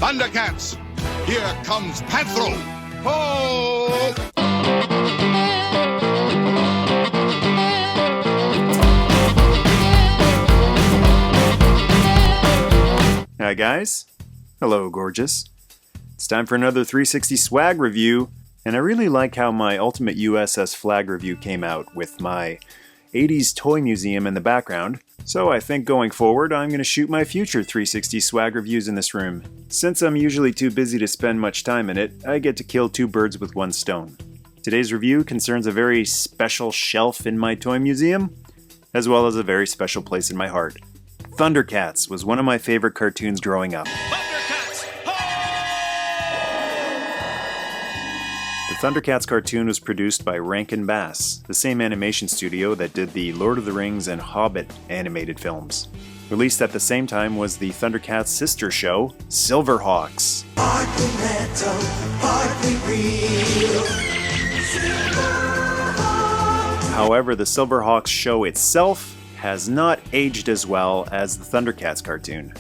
Thundercats, here comes Panthro. Ho! Hi guys. Hello gorgeous. It's time for another 360 swag review, and I really like how my Ultimate USS flag review came out with my 80s toy museum in the background. So I think going forward I'm going to shoot my future 360 swag reviews in this room. Since I'm usually too busy to spend much time in it, I get to kill two birds with one stone. Today's review concerns a very special shelf in my toy museum, as well as a very special place in my heart. Thundercats was one of my favorite cartoons growing up. Thundercats! The Thundercats cartoon was produced by Rankin Bass, the same animation studio that did the Lord of the Rings and Hobbit animated films. Released at the same time was the Thundercats' sister show, Silverhawks. Partly metal, partly real. However, the Silverhawks show itself has not aged as well as the Thundercats cartoon.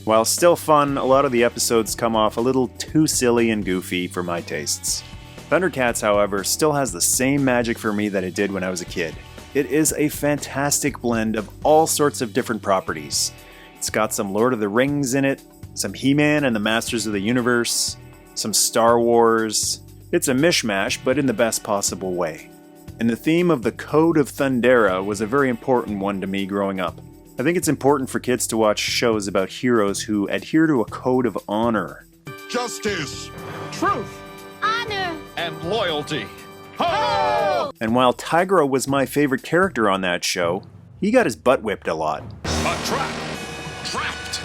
While still fun, a lot of the episodes come off a little too silly and goofy for my tastes. Thundercats, however, still has the same magic for me that it did when I was a kid. It is a fantastic blend of all sorts of different properties. It's got some Lord of the Rings in it, some He-Man and the Masters of the Universe, some Star Wars. It's a mishmash, but in the best possible way. And the theme of the Code of Thundera was a very important one to me growing up. I think it's important for kids to watch shows about heroes who adhere to a code of honor. Justice. Truth Honor! and loyalty. Ho! And while Tigra was my favorite character on that show, he got his butt whipped a lot. A trap. Trapped.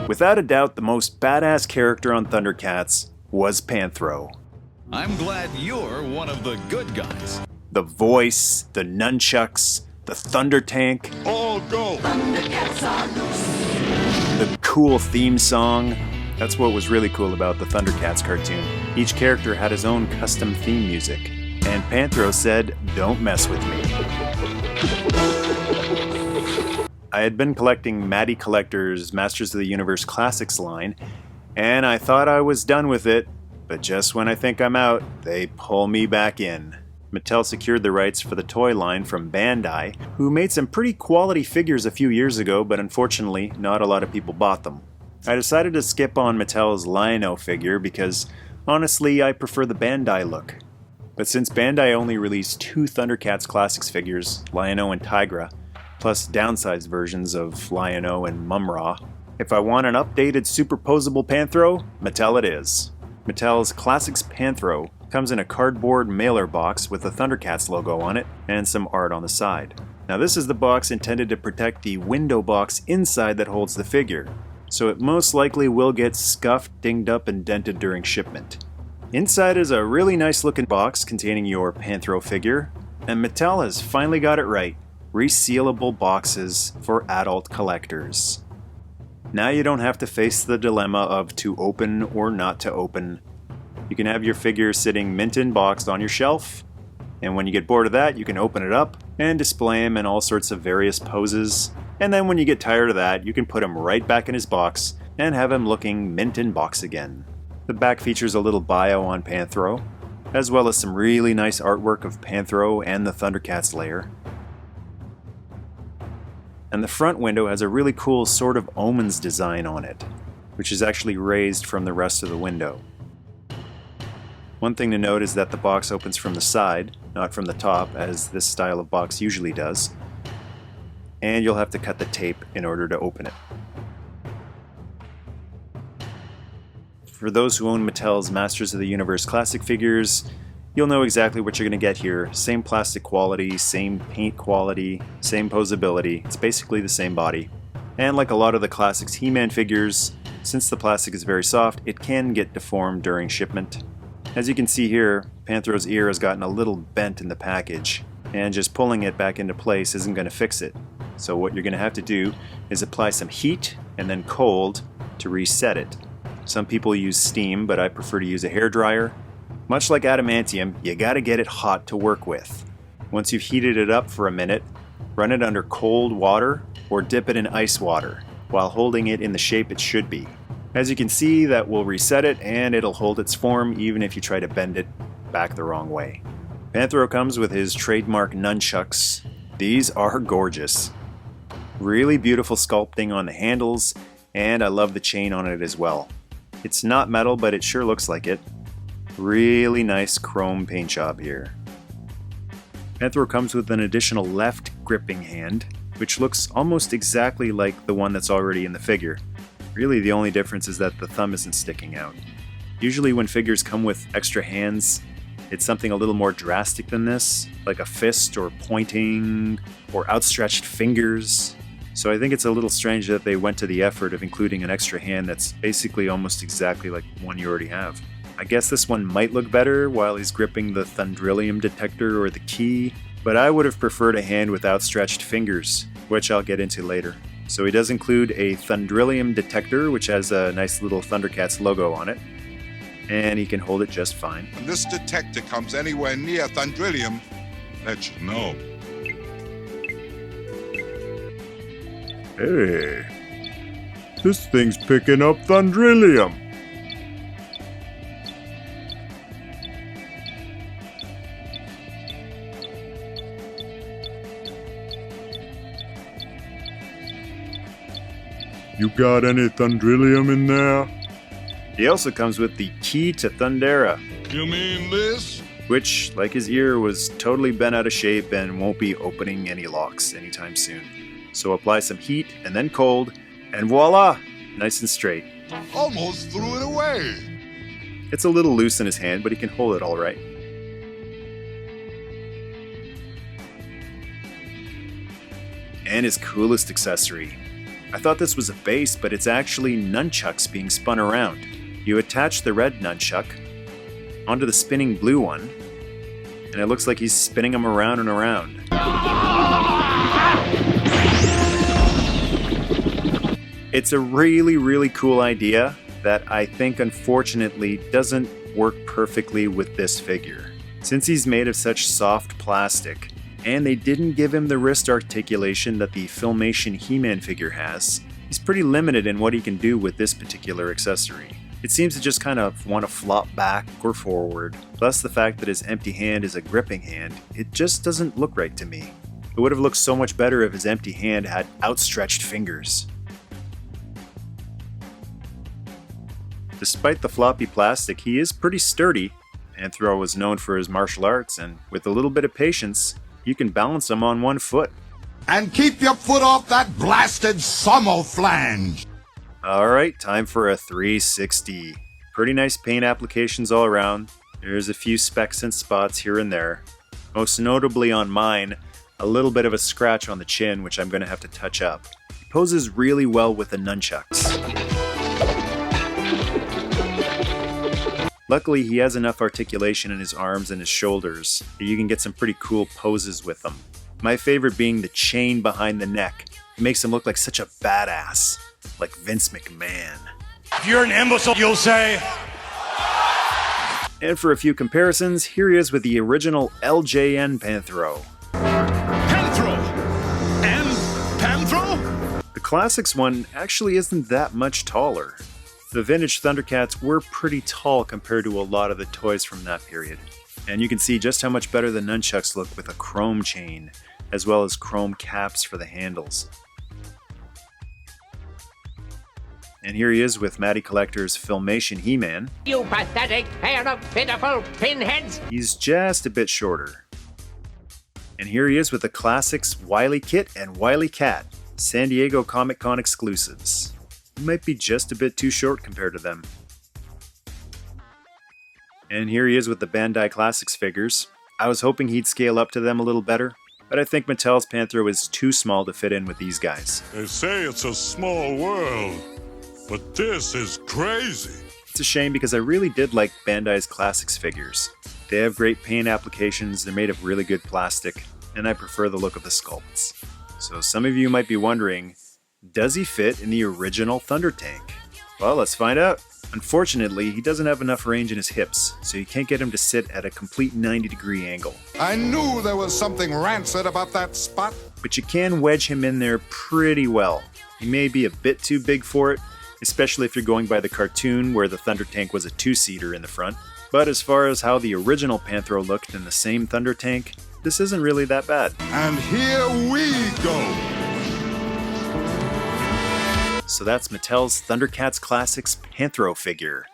Without a doubt, the most badass character on Thundercats was Panthro. I'm glad you're one of the good guys. The voice, the nunchucks, the thunder tank, All go. the cool theme song. That's what was really cool about the Thundercats cartoon. Each character had his own custom theme music. And Panthro said, "Don't mess with me." I had been collecting Matty Collector's Masters of the Universe Classics line, and I thought I was done with it, but just when I think I'm out, they pull me back in. Mattel secured the rights for the toy line from Bandai, who made some pretty quality figures a few years ago, but unfortunately, not a lot of people bought them. I decided to skip on Mattel's Lion-O figure because, honestly, I prefer the Bandai look. But since Bandai only released two Thundercats Classics figures, Lion-O and Tigra, plus downsized versions of Lion-O and mumm-ra, if I want an updated superposable Panthro, Mattel it is. Mattel's Classics Panthro comes in a cardboard mailer box with the Thundercats logo on it and some art on the side. Now this is the box intended to protect the window box inside that holds the figure, so it most likely will get scuffed, dinged up, and dented during shipment. Inside is a really nice looking box containing your Panthro figure, and Mattel has finally got it right. Resealable boxes for adult collectors. Now you don't have to face the dilemma of to open or not to open. You can have your figure sitting mint in boxed on your shelf, and when you get bored of that, you can open it up and display him in all sorts of various poses, and then when you get tired of that, you can put him right back in his box and have him looking mint in box again. The back features a little bio on Panthro, as well as some really nice artwork of Panthro and the Thundercats lair. And the front window has a really cool Sword of Omens design on it, which is actually raised from the rest of the window. One thing to note is that the box opens from the side, not from the top, as this style of box usually does, and you'll have to cut the tape in order to open it. For those who own Mattel's Masters of the Universe classic figures, you'll know exactly what you're going to get here. Same plastic quality, same paint quality, same posability. It's basically the same body. And like a lot of the classics He-Man figures, since the plastic is very soft, it can get deformed during shipment. As you can see here, Panthro's ear has gotten a little bent in the package, and just pulling it back into place isn't going to fix it. So what you're going to have to do is apply some heat and then cold to reset it. Some people use steam, but I prefer to use a hairdryer. Much like adamantium, you gotta get it hot to work with. Once you've heated it up for a minute, Run it under cold water or dip it in ice water while holding it in the shape it should be. As you can see, that will reset it and it'll hold its form even if you try to bend it back the wrong way. Panthro comes with his trademark nunchucks. These are gorgeous. Really beautiful sculpting on the handles, and I love the chain on it as well. It's not metal, but it sure looks like it. Really nice chrome paint job here. Panthro comes with an additional left gripping hand, which looks almost exactly like the one that's already in the figure. Really, the only difference is that the thumb isn't sticking out. Usually when figures come with extra hands, it's something a little more drastic than this, like a fist or pointing or outstretched fingers. So I think it's a little strange that they went to the effort of including an extra hand that's basically almost exactly like the one you already have. I guess this one might look better while he's gripping the Thundrillium detector or the key, but I would have preferred a hand with outstretched fingers, which I'll get into later. So he does include a Thundrillium detector, which has a nice little Thundercats logo on it, and he can hold it just fine. When this detector comes anywhere near Thundrillium, let you know. Hey, this thing's picking up Thundrillium. You got any Thundrillium in there? He also comes with the key to Thundera, You mean this? which, like his ear, was totally bent out of shape and won't be opening any locks anytime soon. So apply some heat and then cold, and voila! Nice and straight. Almost threw it away. It's a little loose in his hand, but he can hold it all right. And his coolest accessory. I thought this was a base, but it's actually nunchucks being spun around. You attach the red nunchuck onto the spinning blue one, and it looks like he's spinning them around and around. It's a really, really cool idea that I think unfortunately doesn't work perfectly with this figure. Since he's made of such soft plastic, and they didn't give him the wrist articulation that the Filmation He-Man figure has, he's pretty limited in what he can do with this particular accessory. It seems to just kind of want to flop back or forward, plus the fact that his empty hand is a gripping hand, it just doesn't look right to me. It would have looked so much better if his empty hand had outstretched fingers. Despite the floppy plastic, he is pretty sturdy. Panthro was known for his martial arts, and with a little bit of patience, you can balance him on one foot. And keep your foot off that blasted flange. Alright, time for a 360. Pretty nice paint applications all around. There's a few specks and spots here and there. Most notably on mine, a little bit of a scratch on the chin, which I'm going to have to touch up. He poses really well with the nunchucks. Luckily, he has enough articulation in his arms and his shoulders that you can get some pretty cool poses with them. My favorite being the chain behind the neck. It makes him look like such a badass, like Vince McMahon. If you're an imbecile, you'll say. And for a few comparisons, here he is with the original LJN Panthro. Panthro! And Panthro? The Classics one actually isn't that much taller. The vintage Thundercats were pretty tall compared to a lot of the toys from that period. And you can see just how much better the nunchucks look with a chrome chain, as well as chrome caps for the handles. And here he is with Matty Collector's Filmation He-Man. You pathetic pair of pitiful pinheads! He's just a bit shorter. And here he is with the Classics Wily Kit and Wily Cat, San Diego Comic-Con exclusives. He might be just a bit too short compared to them. And here he is with the Bandai Classics figures. I was hoping he'd scale up to them a little better, but I think Mattel's Panthro is too small to fit in with these guys. They say it's a small world, but this is crazy. It's a shame because I really did like Bandai's Classics figures. They have great paint applications, they're made of really good plastic, and I prefer the look of the sculpts. So some of you might be wondering, does he fit in the original Thunder Tank? Well, let's find out. Unfortunately, he doesn't have enough range in his hips, so you can't get him to sit at a complete 90-degree angle. I knew there was something rancid about that spot. but you can wedge him in there pretty well. He may be a bit too big for it, especially if you're going by the cartoon where the Thunder Tank was a two-seater in the front. But as far as how the original Panthro looked in the same Thunder Tank, this isn't really that bad. And here we go. So that's Mattel's Thundercats Classics Panthro figure.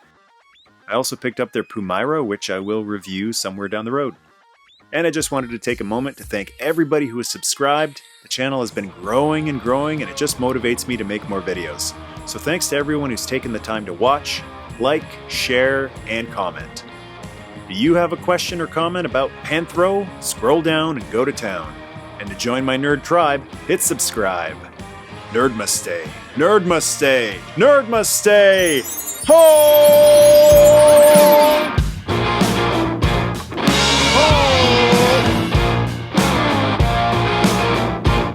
I also picked up their mumm-ra, which I will review somewhere down the road. And I just wanted to take a moment to thank everybody who has subscribed. The channel has been growing and growing, and it just motivates me to make more videos. So thanks to everyone who's taken the time to watch, like, share, and comment. Do you have a question or comment about Panthro? Scroll down and go to town. And to join my nerd tribe, hit subscribe. Nerd must stay. Nerd must stay. Nerd must stay. Ho!